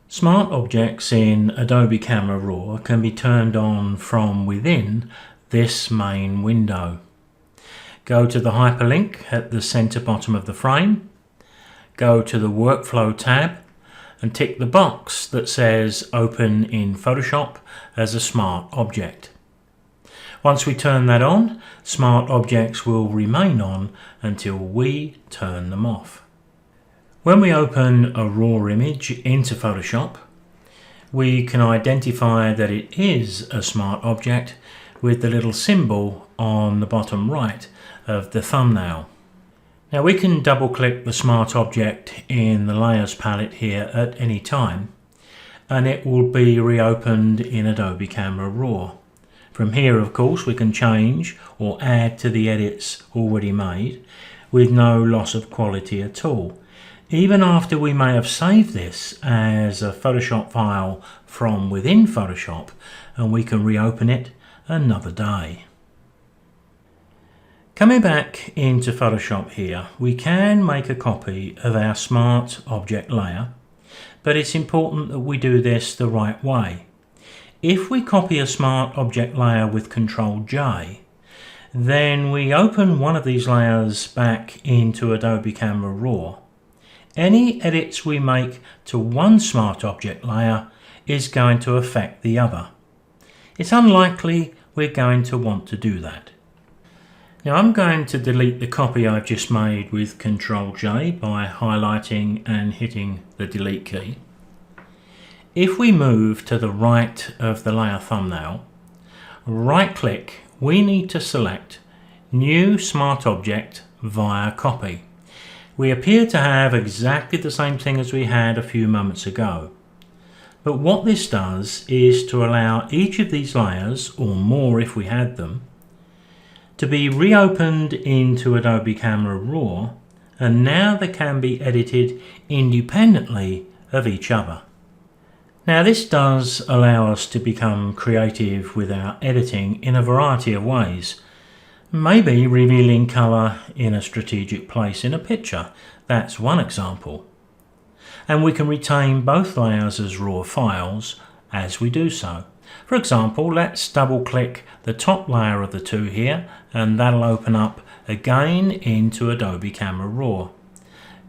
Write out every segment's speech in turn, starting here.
Smart objects in Adobe Camera Raw can be turned on from within this main window. Go to the hyperlink at the center bottom of the frame, go to the Workflow tab and tick the box that says Open in Photoshop as a smart object. Once we turn that on, smart objects will remain on until we turn them off. When we open a raw image into Photoshop, we can identify that it is a smart object with the little symbol on the bottom right of the thumbnail. Now we can double click the smart object in the layers palette here at any time and it will be reopened in Adobe Camera Raw. From here, of course, we can change or add to the edits already made with no loss of quality at all, even after we may have saved this as a Photoshop file from within Photoshop, and we can reopen it another day. Coming back into Photoshop here, we can make a copy of our smart object layer, but it's important that we do this the right way. If we copy a smart object layer with Ctrl J, then we open one of these layers back into Adobe Camera Raw. Any edits we make to one smart object layer is going to affect the other. It's unlikely we're going to want to do that. Now I'm going to delete the copy I've just made with Ctrl J by highlighting and hitting the delete key. If we move to the right of the layer thumbnail, right click, we need to select New Smart Object via Copy. We appear to have exactly the same thing as we had a few moments ago. But what this does is to allow each of these layers, or more if we had them, to be reopened into Adobe Camera Raw, and now they can be edited independently of each other. Now this does allow us to become creative with our editing in a variety of ways. Maybe revealing colour in a strategic place in a picture, that's one example. And we can retain both layers as raw files as we do so. For example, let's double click the top layer of the two here and that'll open up again into Adobe Camera Raw.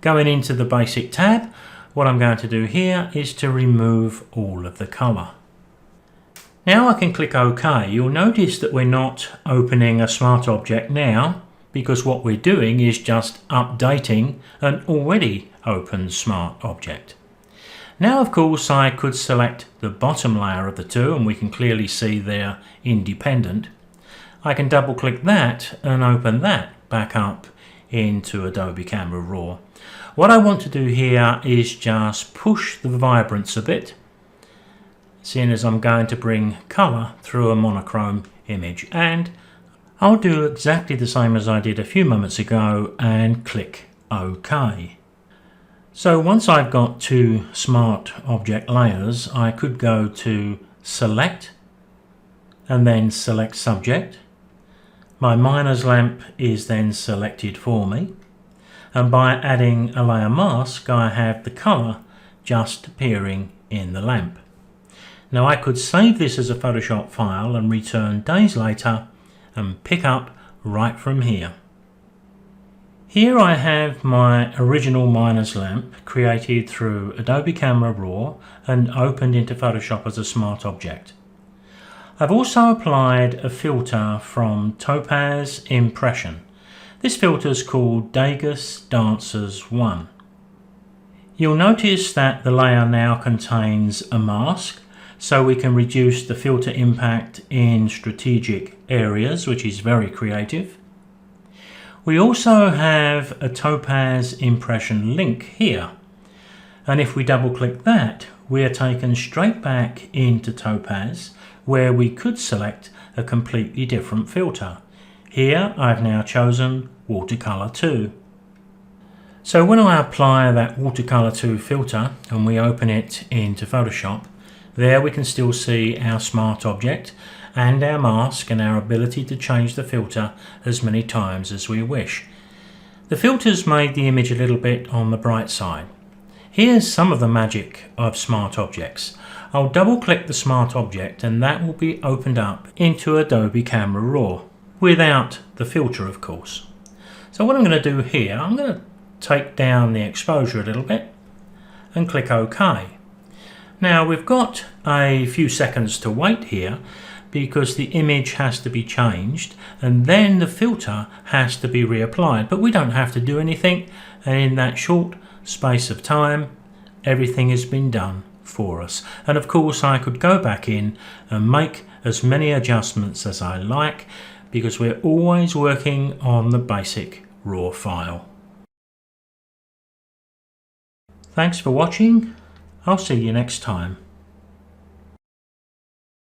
Going into the Basic tab, what I'm going to do here is to remove all of the colour. Now I can click OK. You'll notice that we're not opening a smart object now because what we're doing is just updating an already open smart object. Now of course I could select the bottom layer of the two and we can clearly see they're independent. I can double click that and open that back up into Adobe Camera Raw. What I want to do here is just push the vibrance a bit, seeing as I'm going to bring colour through a monochrome image, and I'll do exactly the same as I did a few moments ago and click OK. So once I've got two smart object layers, I could go to Select and then select Subject. My miner's lamp is then selected for me, and by adding a layer mask I have the colour just appearing in the lamp. Now I could save this as a Photoshop file and return days later and pick up right from here. Here I have my original miner's lamp created through Adobe Camera Raw and opened into Photoshop as a smart object. I've also applied a filter from Topaz Impression. This filter is called Degas Dancers 1. You'll notice that the layer now contains a mask, so we can reduce the filter impact in strategic areas, which is very creative. We also have a Topaz Impression link here, and if we double click that, we are taken straight back into Topaz, where we could select a completely different filter. Here I've now chosen Watercolor 2. So when I apply that Watercolor 2 filter and we open it into Photoshop, there we can still see our smart object and our mask and our ability to change the filter as many times as we wish. The filters made the image a little bit on the bright side. Here's some of the magic of smart objects. I'll double click the smart object and that will be opened up into Adobe Camera Raw, without the filter of course. So what I'm going to do here, I'm going to take down the exposure a little bit and click OK. Now we've got a few seconds to wait here because the image has to be changed and then the filter has to be reapplied, but we don't have to do anything, and in that short space of time everything has been done for us. And of course I could go back in and make as many adjustments as I like because we're always working on the basic raw file. Thanks for watching. I'll see you next time.